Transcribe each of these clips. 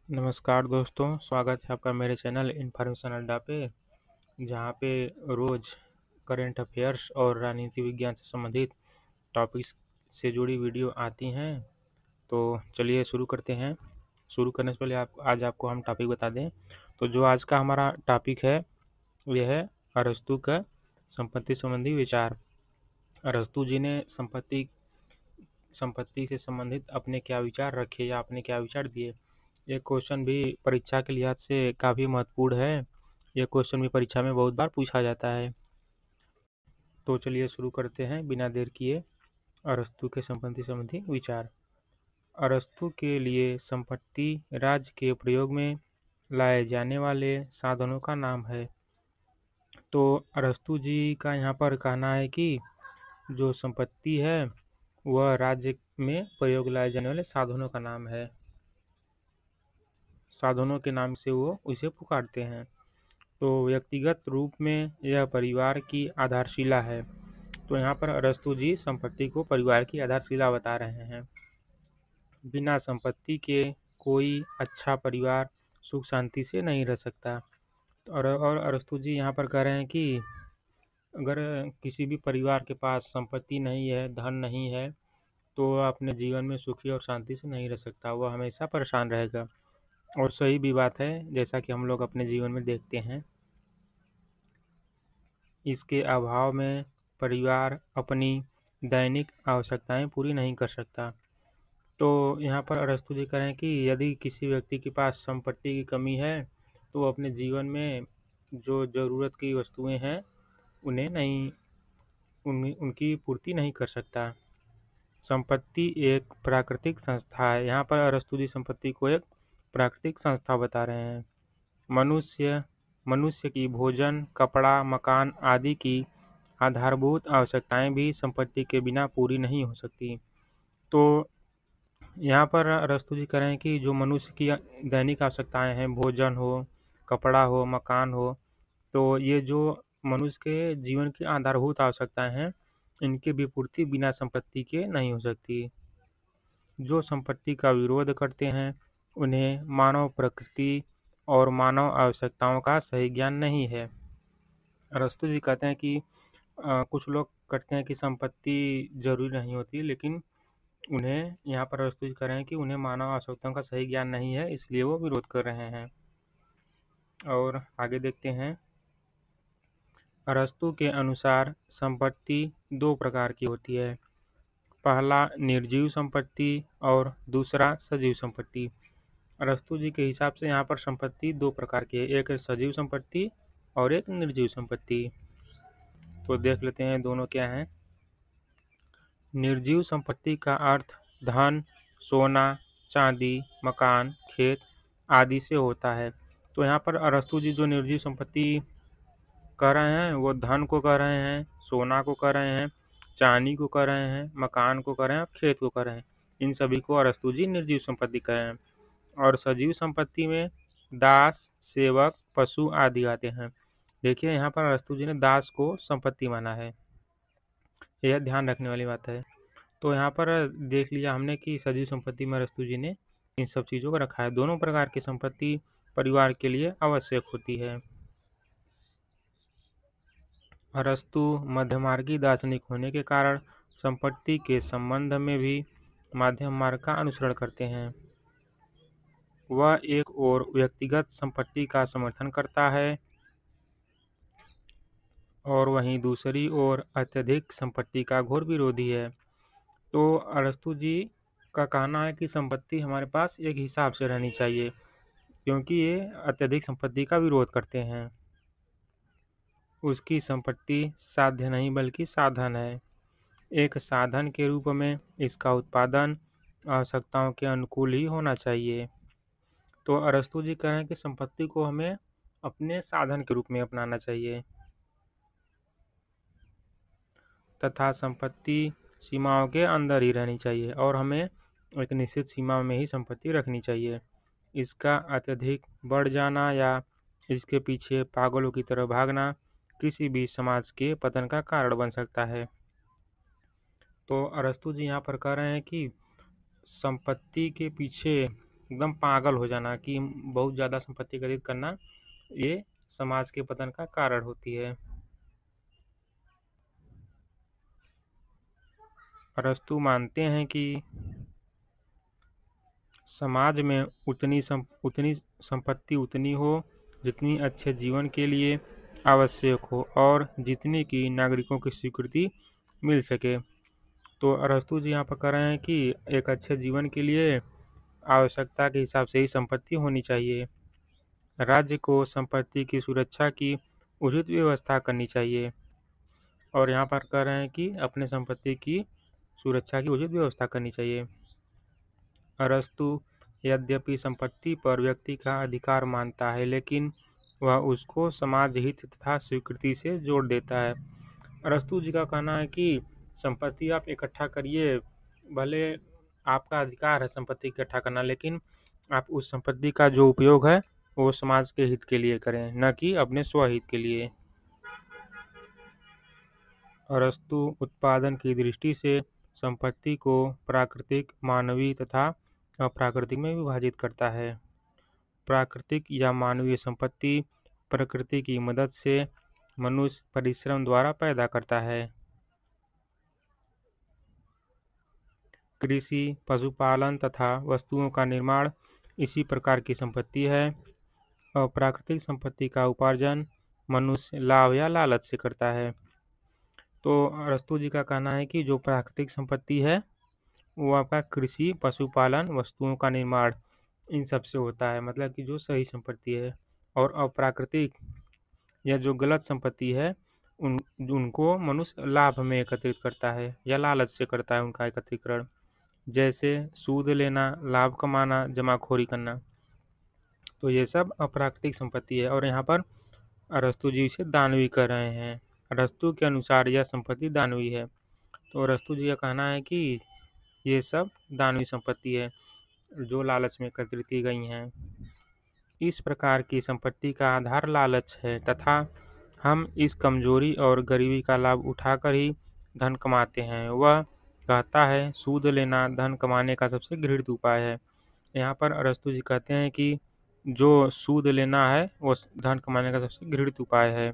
नमस्कार दोस्तों, स्वागत है आपका मेरे चैनल इन्फॉर्मेशन अड्डा पे। जहाँ पे रोज़ करंट अफेयर्स और राजनीति विज्ञान से संबंधित टॉपिक्स से जुड़ी वीडियो आती हैं। तो चलिए शुरू करते हैं। शुरू करने से पहले आज आपको हम टॉपिक बता दें। तो जो आज का हमारा टॉपिक है यह है अरस्तु का संपत्ति संबंधी विचार। अरस्तु जी ने संपत्ति से संबंधित अपने क्या विचार रखे या अपने क्या विचार दिए। ये क्वेश्चन भी परीक्षा के लिहाज से काफ़ी महत्वपूर्ण है। ये क्वेश्चन भी परीक्षा में बहुत बार पूछा जाता है। तो चलिए शुरू करते हैं बिना देर किए। अरस्तु के संपत्ति संबंधी विचार। अरस्तु के लिए संपत्ति राज्य के प्रयोग में लाए जाने वाले साधनों का नाम है। तो अरस्तु जी का यहाँ पर कहना है कि जो संपत्ति है वह राज्य में प्रयोग लाए जाने वाले साधनों का नाम है। साधनों के नाम से वो उसे पुकारते हैं। तो व्यक्तिगत रूप में यह परिवार की आधारशिला है। तो यहाँ पर अरस्तु जी संपत्ति को परिवार की आधारशिला बता रहे हैं। बिना संपत्ति के कोई अच्छा परिवार सुख शांति से नहीं रह सकता। और अरस्तु जी यहाँ पर कह रहे हैं कि अगर किसी भी परिवार के पास संपत्ति नहीं है, धन नहीं है, तो वह अपने जीवन में सुखी और शांति से नहीं रह सकता। वह हमेशा परेशान रहेगा। और सही भी बात है, जैसा कि हम लोग अपने जीवन में देखते हैं। इसके अभाव में परिवार अपनी दैनिक आवश्यकताएं पूरी नहीं कर सकता। तो यहाँ पर अरस्तु जी कह रहे हैं कि यदि किसी व्यक्ति के पास संपत्ति की कमी है तो वो अपने जीवन में जो ज़रूरत की वस्तुएं हैं उन्हें नहीं उनकी पूर्ति नहीं कर सकता। संपत्ति एक प्राकृतिक संस्था है। यहाँ पर अरस्तु जी संपत्ति को एक प्राकृतिक संस्था बता रहे हैं। मनुष्य की भोजन, कपड़ा, मकान आदि की आधारभूत आवश्यकताएं भी संपत्ति के बिना पूरी नहीं हो सकती। तो यहाँ पर अरस्तु जी कह रहे हैं कि जो मनुष्य की दैनिक आवश्यकताएं हैं, भोजन हो, कपड़ा हो, मकान हो, तो ये जो मनुष्य के जीवन की आधारभूत आवश्यकताएं हैं, इनकी भी पूर्ति बिना संपत्ति के नहीं हो सकती। जो संपत्ति का विरोध करते हैं उन्हें मानव प्रकृति और मानव आवश्यकताओं का सही ज्ञान नहीं है। अरस्तु जी कहते हैं कि कुछ लोग कहते हैं कि संपत्ति जरूरी नहीं होती, लेकिन उन्हें यहाँ पर अरस्तु जी कह रहे हैं कि उन्हें मानव आवश्यकताओं का सही ज्ञान नहीं है, इसलिए वो विरोध कर रहे हैं। और आगे देखते हैं। अरस्तु के अनुसार संपत्ति दो प्रकार की होती है। पहला निर्जीव संपत्ति और दूसरा सजीव संपत्ति। अरस्तु जी के हिसाब से यहाँ पर संपत्ति दो प्रकार की है, एक सजीव संपत्ति और एक निर्जीव संपत्ति। तो देख लेते हैं दोनों क्या हैं। निर्जीव संपत्ति का अर्थ धन, सोना, चांदी, मकान, खेत आदि से होता है। तो यहाँ पर अरस्तु जी जो निर्जीव संपत्ति कह रहे हैं वो धन को कह रहे हैं, सोना को कह रहे हैं, चांदी को कह रहे हैं, मकान को कह रहे हैं और खेत को कह रहे हैं। इन सभी को अरस्तु जी निर्जीव संपत्ति कह रहे हैं। और सजीव संपत्ति में दास, सेवक, पशु आदि आते हैं। देखिए यहाँ पर अरस्तु जी ने दास को संपत्ति माना है। यह ध्यान रखने वाली बात है। तो यहाँ पर देख लिया हमने कि सजीव संपत्ति में अरस्तु जी ने इन सब चीज़ों को रखा है। दोनों प्रकार की संपत्ति परिवार के लिए आवश्यक होती है। अरस्तु मध्यमार्गी दार्शनिक होने के कारण संपत्ति के संबंध में भी मध्यम मार्ग का अनुसरण करते हैं। वह एक ओर व्यक्तिगत संपत्ति का समर्थन करता है और वहीं दूसरी ओर अत्यधिक संपत्ति का घोर विरोधी है। तो अरस्तु जी का कहना है कि संपत्ति हमारे पास एक हिसाब से रहनी चाहिए, क्योंकि ये अत्यधिक संपत्ति का विरोध करते हैं। उसकी संपत्ति साध्य नहीं बल्कि साधन है। एक साधन के रूप में इसका उत्पादन आवश्यकताओं के अनुकूल ही होना चाहिए। तो अरस्तु जी कह रहे हैं कि संपत्ति को हमें अपने साधन के रूप में अपनाना चाहिए तथा संपत्ति सीमाओं के अंदर ही रहनी चाहिए और हमें एक निश्चित सीमा में ही संपत्ति रखनी चाहिए। इसका अत्यधिक बढ़ जाना या इसके पीछे पागलों की तरह भागना किसी भी समाज के पतन का कारण बन सकता है। तो अरस्तु जी यहाँ पर कह रहे हैं कि संपत्ति के पीछे एकदम पागल हो जाना कि बहुत ज़्यादा संपत्ति अर्जित करना, ये समाज के पतन का कारण होती है। अरस्तु मानते हैं कि समाज में उतनी संपत्ति उतनी हो जितनी अच्छे जीवन के लिए आवश्यक हो और जितनी की नागरिकों की स्वीकृति मिल सके। तो अरस्तु जी यहाँ पर कह रहे हैं कि एक अच्छे जीवन के लिए आवश्यकता के हिसाब से ही संपत्ति होनी चाहिए। राज्य को संपत्ति की सुरक्षा की उचित व्यवस्था करनी चाहिए। और यहाँ पर कह रहे हैं कि अपने संपत्ति की सुरक्षा की उचित व्यवस्था करनी चाहिए। अरस्तु यद्यपि संपत्ति पर व्यक्ति का अधिकार मानता है, लेकिन वह उसको समाज हित तथा स्वीकृति से जोड़ देता है। अरस्तु जी का कहना है कि संपत्ति आप इकट्ठा करिए, भले आपका अधिकार है संपत्ति इकट्ठा करना, लेकिन आप उस संपत्ति का जो उपयोग है वो समाज के हित के लिए करें, न कि अपने स्वहित के लिए। अरस्तु उत्पादन की दृष्टि से संपत्ति को प्राकृतिक, मानवीय तथा अप्राकृतिक में विभाजित करता है। प्राकृतिक या मानवीय संपत्ति प्रकृति की मदद से मनुष्य परिश्रम द्वारा पैदा करता है। कृषि, पशुपालन तथा वस्तुओं का निर्माण इसी प्रकार की संपत्ति है। और प्राकृतिक संपत्ति का उपार्जन मनुष्य लाभ या लालच से करता है। तो अरस्तु जी का कहना है कि जो प्राकृतिक संपत्ति है वो आपका कृषि, पशुपालन, वस्तुओं का निर्माण, इन सब से होता है, मतलब कि जो सही संपत्ति है। और अप्राकृतिक या जो गलत संपत्ति है उनको मनुष्य लाभ में एकत्रित करता है या लालच से करता है उनका एकत्रीकरण, जैसे सूद लेना, लाभ कमाना, जमाखोरी करना। तो ये सब अप्राकृतिक संपत्ति है। और यहाँ पर अरस्तु जी इसे दानवी कर रहे हैं। अरस्तु के अनुसार यह संपत्ति दानवी है। तो अरस्तु जी का कहना है कि ये सब दानवी संपत्ति है जो लालच में एकत्रित की गई हैं। इस प्रकार की संपत्ति का आधार लालच है तथा हम इस कमजोरी और गरीबी का लाभ उठाकर ही धन कमाते हैं। वह कहता है सूद लेना धन कमाने का सबसे घृणित उपाय है। यहाँ पर अरस्तु जी कहते हैं कि जो सूद लेना है वो धन कमाने का सबसे घृणित उपाय है।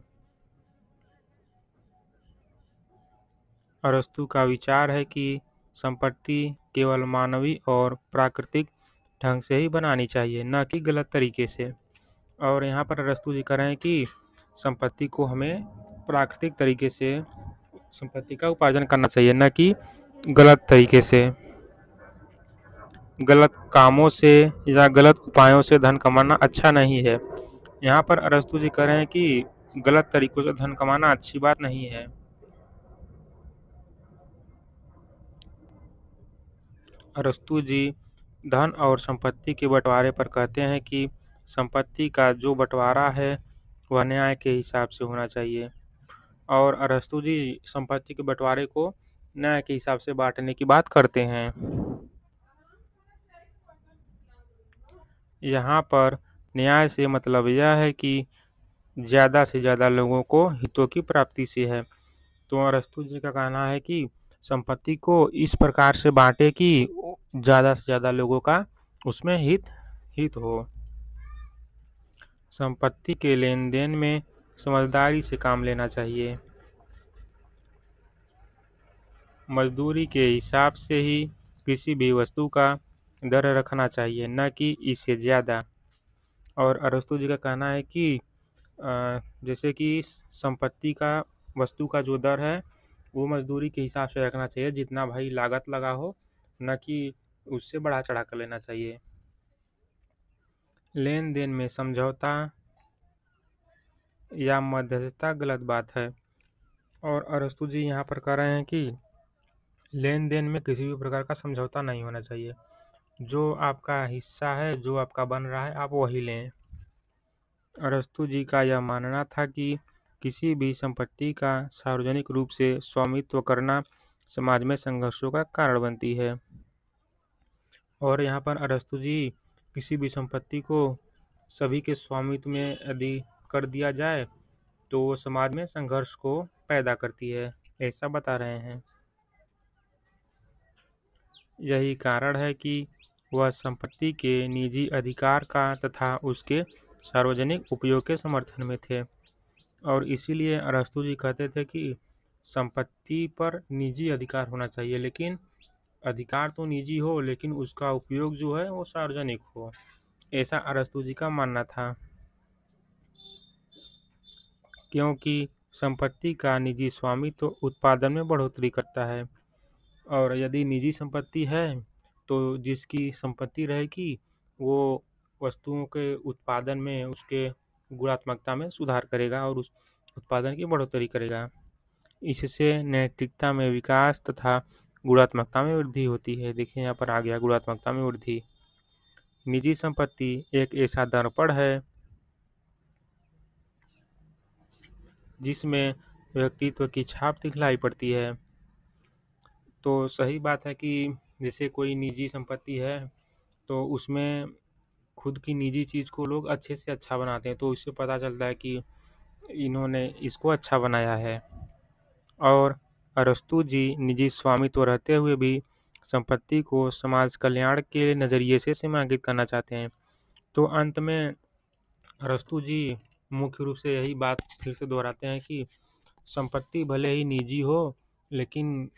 अरस्तु का विचार है कि संपत्ति केवल मानवीय और प्राकृतिक ढंग से ही बनानी चाहिए, न कि गलत तरीके से। और यहाँ पर अरस्तु जी कह रहे हैं कि संपत्ति को हमें प्राकृतिक तरीके से संपत्ति का उपार्जन करना चाहिए, न कि गलत तरीके से। गलत कामों से या गलत उपायों से धन कमाना अच्छा नहीं है। यहाँ पर अरस्तु जी कह रहे हैं कि गलत तरीकों से धन कमाना अच्छी बात नहीं है। अरस्तु जी धन और संपत्ति के बंटवारे पर कहते हैं कि संपत्ति का जो बंटवारा है वह न्याय के हिसाब से होना चाहिए। और अरस्तु जी संपत्ति के बंटवारे को न्याय के हिसाब से बांटने की बात करते हैं। यहाँ पर न्याय से मतलब यह है कि ज़्यादा से ज़्यादा लोगों को हितों की प्राप्ति से है। तो अरस्तु जी का कहना है कि संपत्ति को इस प्रकार से बांटे कि ज़्यादा से ज़्यादा लोगों का उसमें हित हो। संपत्ति के लेन देन में समझदारी से काम लेना चाहिए। मजदूरी के हिसाब से ही किसी भी वस्तु का दर रखना चाहिए, न कि इससे ज़्यादा। और अरस्तु जी का कहना है कि जैसे कि संपत्ति का, वस्तु का जो दर है वो मजदूरी के हिसाब से रखना चाहिए, जितना भाई लागत लगा हो, न कि उससे बढ़ा चढ़ा कर लेना चाहिए। लेन देन में समझौता या मध्यस्थता गलत बात है। और अरस्तु जी यहाँ पर कह रहे हैं कि लेन देन में किसी भी प्रकार का समझौता नहीं होना चाहिए। जो आपका हिस्सा है, जो आपका बन रहा है, आप वही लें। अरस्तु जी का यह मानना था कि किसी भी संपत्ति का सार्वजनिक रूप से स्वामित्व करना समाज में संघर्षों का कारण बनती है। और यहाँ पर अरस्तु जी किसी भी संपत्ति को सभी के स्वामित्व में यदि कर दिया जाए तो वो समाज में संघर्ष को पैदा करती है, ऐसा बता रहे हैं। यही कारण है कि वह संपत्ति के निजी अधिकार का तथा उसके सार्वजनिक उपयोग के समर्थन में थे। और इसीलिए अरस्तू जी कहते थे कि संपत्ति पर निजी अधिकार होना चाहिए, लेकिन अधिकार तो निजी हो लेकिन उसका उपयोग जो है वो सार्वजनिक हो। ऐसा अरस्तू जी का मानना था, क्योंकि संपत्ति का निजी स्वामित्व उत्पादन में बढ़ोतरी करता है। और यदि निजी संपत्ति है तो जिसकी संपत्ति रहेगी वो वस्तुओं के उत्पादन में, उसके गुणात्मकता में सुधार करेगा और उस उत्पादन की बढ़ोतरी करेगा। इससे नैतिकता में विकास तथा गुणात्मकता में वृद्धि होती है। देखिए यहाँ पर आ गया गुणात्मकता में वृद्धि। निजी संपत्ति एक ऐसा दर्पण है जिसमें व्यक्तित्व की छाप दिखलाई पड़ती है। तो सही बात है कि जैसे कोई निजी संपत्ति है तो उसमें खुद की निजी चीज़ को लोग अच्छे से अच्छा बनाते हैं, तो इससे पता चलता है कि इन्होंने इसको अच्छा बनाया है। और अरस्तू जी निजी स्वामित्व रहते हुए भी संपत्ति को समाज कल्याण के नज़रिए से सीमांकित करना चाहते हैं। तो अंत में अरस्तू जी मुख्य रूप से यही बात फिर से दोहराते हैं कि संपत्ति भले ही निजी हो, लेकिन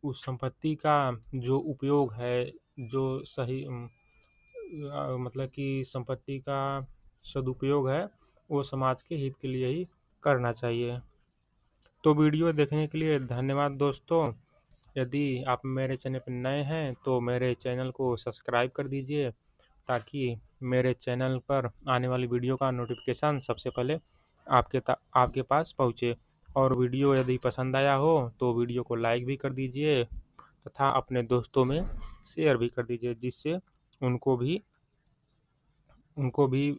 उस संपत्ति का जो उपयोग है, जो सही मतलब कि संपत्ति का सदुपयोग है, वो समाज के हित के लिए ही करना चाहिए। तो वीडियो देखने के लिए धन्यवाद दोस्तों। यदि आप मेरे चैनल पर नए हैं तो मेरे चैनल को सब्सक्राइब कर दीजिए, ताकि मेरे चैनल पर आने वाली वीडियो का नोटिफिकेशन सबसे पहले आपके पास पहुँचे। और वीडियो यदि पसंद आया हो तो वीडियो को लाइक भी कर दीजिए तथा अपने दोस्तों में शेयर भी कर दीजिए, जिससे उनको भी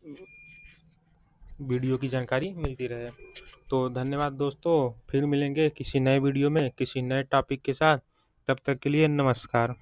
वीडियो की जानकारी मिलती रहे। तो धन्यवाद दोस्तों, फिर मिलेंगे किसी नए वीडियो में किसी नए टॉपिक के साथ। तब तक के लिए नमस्कार।